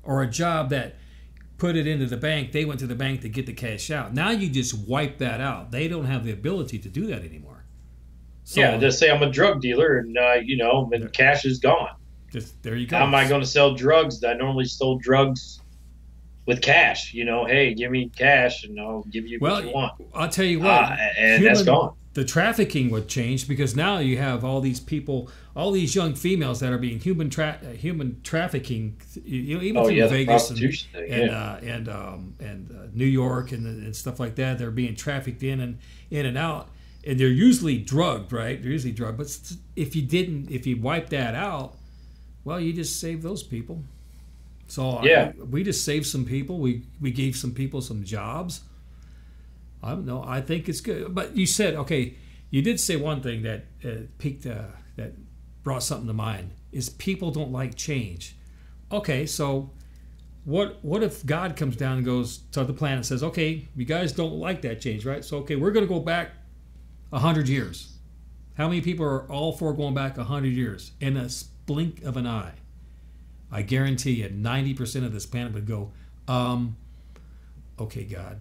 or a job that put it into the bank. They went to the bank to get the cash out. Now you just wipe that out. They don't have the ability to do that anymore. So Yeah, just say I'm a drug dealer, and and cash is gone. there you go. How am I going to sell drugs? I normally sold drugs with cash. Hey, give me cash, and I'll give you what you Well, want. I'll tell you what. And that's gone. The trafficking would change because now you have all these people, all these young females that are being human trafficking. Even through The Vegas prostitution thing. Yeah. and New York and stuff like that. They're being trafficked in and out, and they're usually drugged, right? They're usually drugged. But if you wipe that out, well, you just save those people. So Yeah. we just saved some people. We gave some people some jobs. I don't know. I think it's good. But you said, okay, you did say one thing that that brought something to mind is people don't like change. Okay, so what if God comes down and goes to the planet and says, okay, you guys don't like that change, right? So okay, we're going to go back 100 years. How many people are all for going back 100 years in a blink of an eye? I guarantee you 90% of this planet would go, okay, God,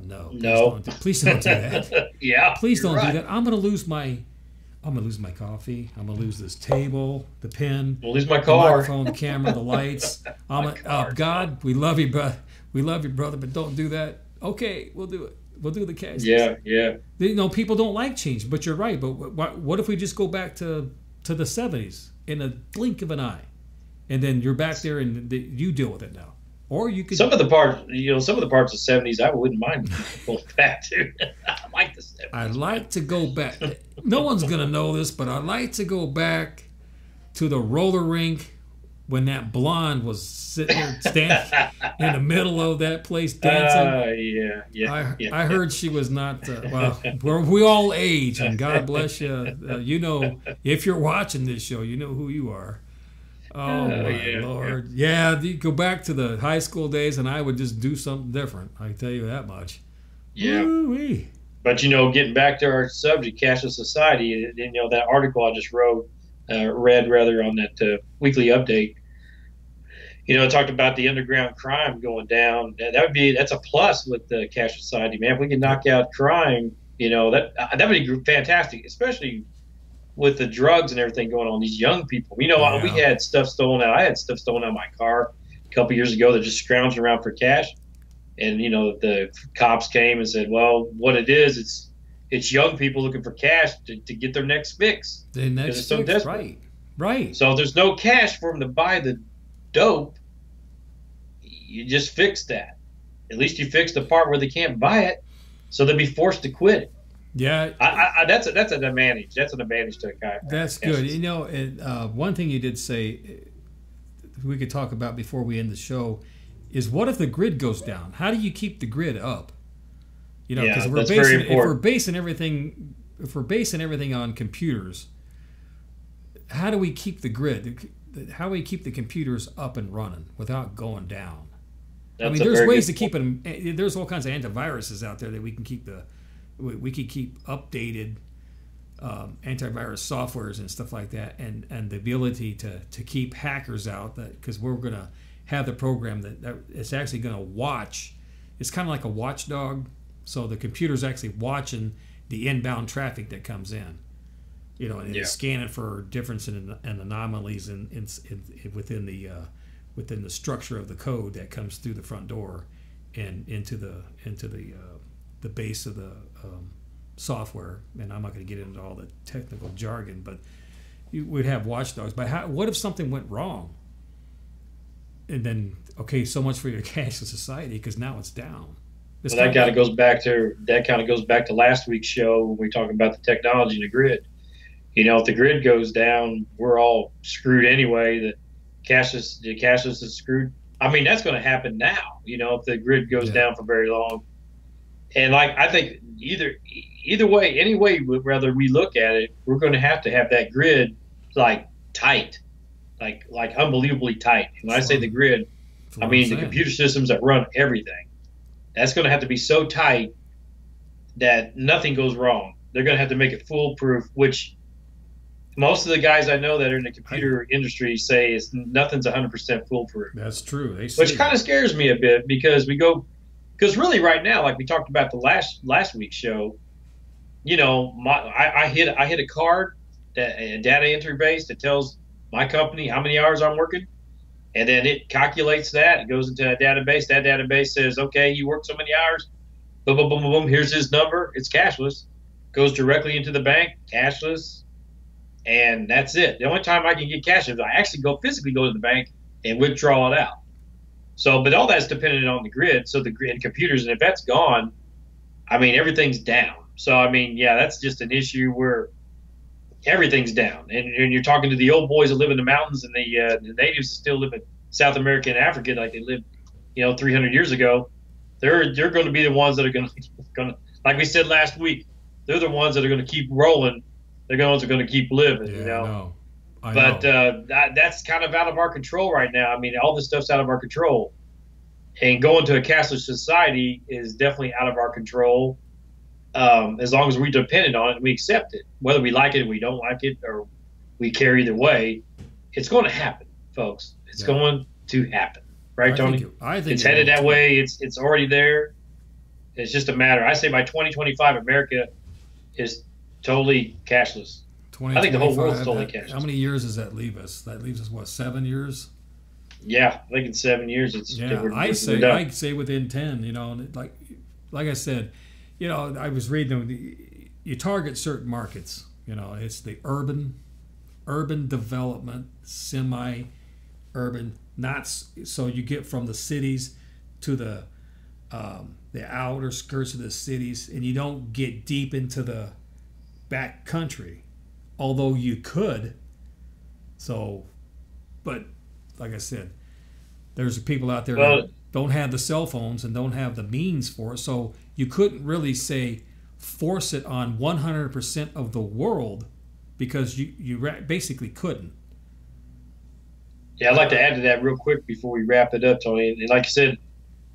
no. No. Please don't do that. Yeah. Please don't you're right. do that. I'm gonna lose my coffee. I'm gonna lose this table, the pen, We'll lose my the car. microphone, the camera, the lights. God, we love you, brother, but don't do that. Okay, we'll do it. We'll do the cash. Yeah. Yeah. People don't like change, but you're right. But what if we just go back to the 70s in a blink of an eye, and then you're back there and you deal with it now, or you could. Some of the parts of the '70s, I wouldn't mind going back to. I like the '70s. I'd like to go back. No one's gonna know this, but I'd like to go back to the roller rink when that blonde was sitting there standing in the middle of that place dancing. Yeah. I heard she was not. We all age, and God bless you. If you're watching this show, you know who you are. Oh my Lord! Yeah, you go back to the high school days, and I would just do something different. I can tell you that much. Yeah. Woo-wee. But getting back to our subject, Cashless Society, that article I just read rather on that weekly update. It talked about the underground crime going down. That's a plus with the Cashless Society, man. If we can knock out crime, that would be fantastic, especially with the drugs and everything going on. These young people, we had stuff stolen out. I had stuff stolen out of my car a couple years ago. They're just scrounging around for cash. And the cops came and said, "Well, what it is, it's young people looking for cash to get their next fix. The next it's so fix, desperate. right. So if there's no cash for them to buy the dope, you just fix that. At least you fix the part where they can't buy it, so they'll be forced to quit it. Yeah, That's an advantage. That's an advantage to a guy. that's good. You know, one thing you did say we could talk about before we end the show is what if the grid goes down? How do you keep the grid up? You know, because if we're basing everything on computers, how do we keep the grid? How do we keep the computers up and running without going down? I mean, there's ways to keep them. There's all kinds of antiviruses out there that we can keep we could keep updated antivirus softwares and stuff like that, and the ability to keep hackers out, because we're going to have the program that it's actually going to watch. It's kind of like a watchdog, so the computer's actually watching the inbound traffic that comes in, you know, and it's scanning for difference and anomalies within the structure of the code that comes through the front door and into the base of the software. And I'm not going to get into all the technical jargon, but you would have watchdogs. But what if something went wrong? And then, okay, so much for your cashless society, because now it's down. Well, that kind of goes back to last week's show when we talked about the technology and the grid. You know, if the grid goes down, we're all screwed anyway. The cashless is screwed. I mean, that's going to happen now. You know, if the grid goes down for very long, and like I think either way, any way whether we look at it, we're going to have that grid like tight, like unbelievably tight. And when I say the grid, I mean the computer systems that run everything. That's going to have to be so tight that nothing goes wrong. They're going to have to make it foolproof, which most of the guys I know that are in the computer industry say nothing's 100% foolproof. That's true. Which kind of scares me a bit, because really right now, like we talked about the last week's show, you know, I hit a card, a data entry base that tells my company how many hours I'm working. And then it calculates that. It goes into a database. That database says, okay, you worked so many hours. Boom, boom, boom, boom, boom. Here's his number. It's cashless. Goes directly into the bank, cashless. And that's it. The only time I can get cash is I actually physically go to the bank and withdraw it out. So, but all that's dependent on the grid. So the grid computers, and if that's gone, I mean, everything's down. So, I mean, yeah, that's just an issue where everything's down. And you're talking to the old boys that live in the mountains, and the natives that still live in South America and Africa like they lived, 300 years ago. They're going to be the ones that are going to, like we said last week, they're the ones that are going to keep rolling. They're the ones that are going to keep living, I know. That's kind of out of our control right now. I mean, all this stuff's out of our control. And going to a cashless society is definitely out of our control. As long as we're dependent on it and we accept it, whether we like it or we don't like it, or we care either way, it's going to happen, folks. It's going to happen, right, Tony? I think it's headed that way. It's already there. It's just a matter. I say by 2025, America is totally cashless. I think the whole world's totally cashless. How many years does that leave us? That leaves us what, 7 years? Yeah, I think in 7 years I say within 10. Like I said. I was reading, you target certain markets. It's the urban development, semi-urban, not so you get from the cities to the outer skirts of the cities, and you don't get deep into the back country, although you could. So, but like I said, there's people out there that don't have the cell phones and don't have the means for it, so you couldn't really say force it on 100% of the world, because you basically couldn't. Yeah, I'd like to add to that real quick before we wrap it up, Tony. And like I said,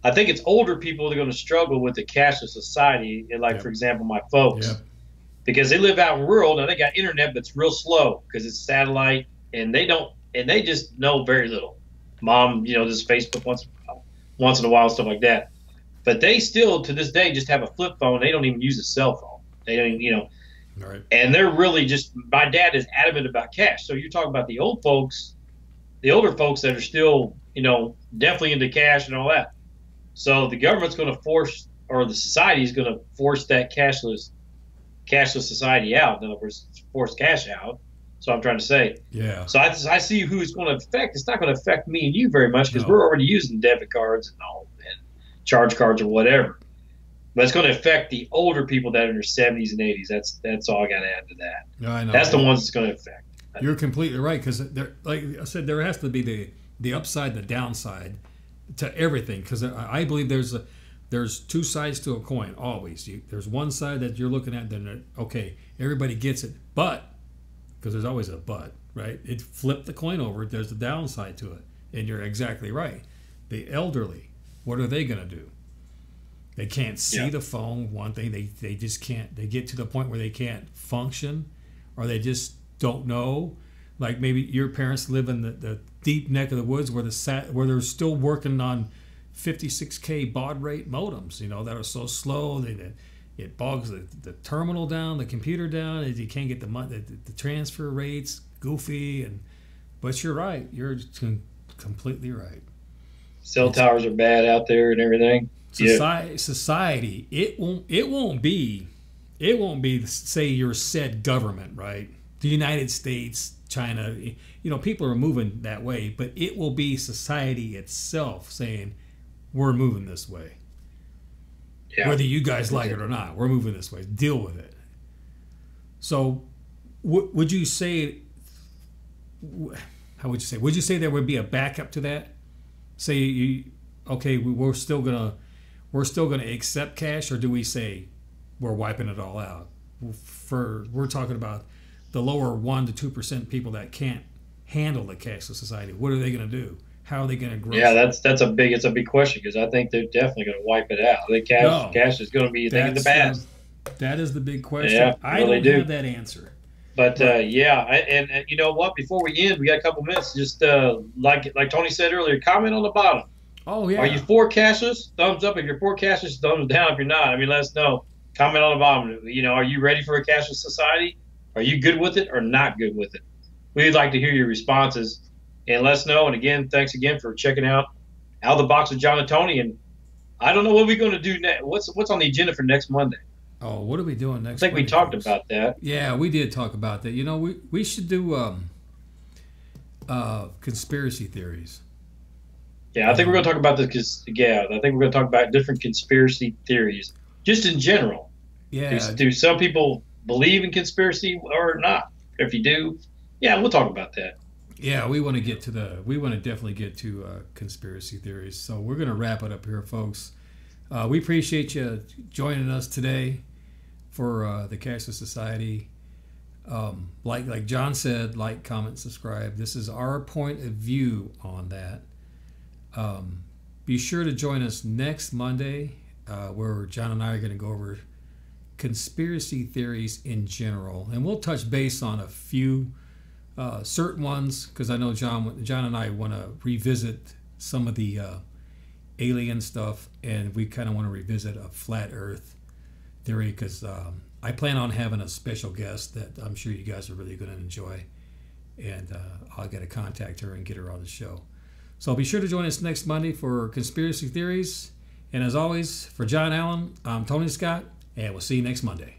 I think it's older people that are going to struggle with the cashless society, and for example, my folks, because they live out in rural. Now they got internet, but it's real slow because it's satellite, and they just know very little. Mom, just Facebook once in a while, stuff like that. But they still, to this day, just have a flip phone. They don't even use a cell phone. They don't, Right. And they're really my dad is adamant about cash. So you're talking about the older folks that are still, definitely into cash and all that. So the government's going to force, or the society is going to force that cashless society out. In other words, force cash out. So I'm trying to say. Yeah. So I see who it's going to affect. It's not going to affect me and you very much, because we're already using debit cards and all, and charge cards or whatever. But it's going to affect the older people that are in their 70s and 80s. That's all I got to add to that. No, I know. That's the ones it's going to affect. You're completely right, because like I said, there has to be the upside, the downside to everything. Because I believe there's two sides to a coin always. There's one side that you're looking at, then okay, everybody gets it, but because there's always a but, right? It flipped the coin over. There's a downside to it, and you're exactly right. The elderly, what are they going to do? They can't see the phone. One thing, they just can't. They get to the point where they can't function, or they just don't know. Like maybe your parents live in the deep neck of the woods where they're still working on 56K baud rate modems. That are so slow. It bogs the terminal down, the computer down. And you can't get the transfer rates goofy. But you're right. You're completely right. Cell towers are bad out there and everything. Society, it won't be say your said government, right? The United States, China, people are moving that way, but it will be society itself saying we're moving this way. Yeah. Whether you guys like it or not, we're moving this way. Deal with it. So, would you say? How would you say? Would you say there would be a backup to that? Say we're still gonna accept cash, or do we say we're wiping it all out? We're talking about the lower 1% to 2% people that can't handle the cashless society. What are they going to do? How are they going to grow? Yeah, it's a big question, because I think they're definitely going to wipe it out. I think cash is going to be a thing in the past. That is the big question. Yeah, I don't have that answer. But and you know what? Before we end, we got a couple minutes. Just like Tony said earlier, comment on the bottom. Oh yeah. Are you for cashless? Thumbs up if you're for cashless. Thumbs down if you're not. I mean, let us know. Comment on the bottom. Are you ready for a cashless society? Are you good with it or not good with it? We'd like to hear your responses, and let us know. And again, thanks again for checking out Out of the Box with John and Tony. And I don't know what we're going to do next. What's on the agenda for next Monday? Oh, what are we doing next? I think we talked about that. Yeah, we did talk about that. We should do conspiracy theories. Yeah, I think we're going to talk about this I think we're going to talk about different conspiracy theories, just in general. Yeah. Do some people believe in conspiracy or not? If you do, yeah, we'll talk about that. Yeah, we want to definitely get to conspiracy theories. So we're going to wrap it up here, folks. We appreciate you joining us today for the Cashless Society. Like John said, like, comment, subscribe. This is our point of view on that. Be sure to join us next Monday, where John and I are going to go over conspiracy theories in general, and we'll touch base on a few certain ones, because I know John and I want to revisit some of the alien stuff, and we kind of want to revisit a flat Earth theory, because I plan on having a special guest that I'm sure you guys are really going to enjoy, and I'll get to contact her and get her on the show. So be sure to join us next Monday for conspiracy theories, and as always, for John Allen, I'm Tony Scott, and we'll see you next Monday.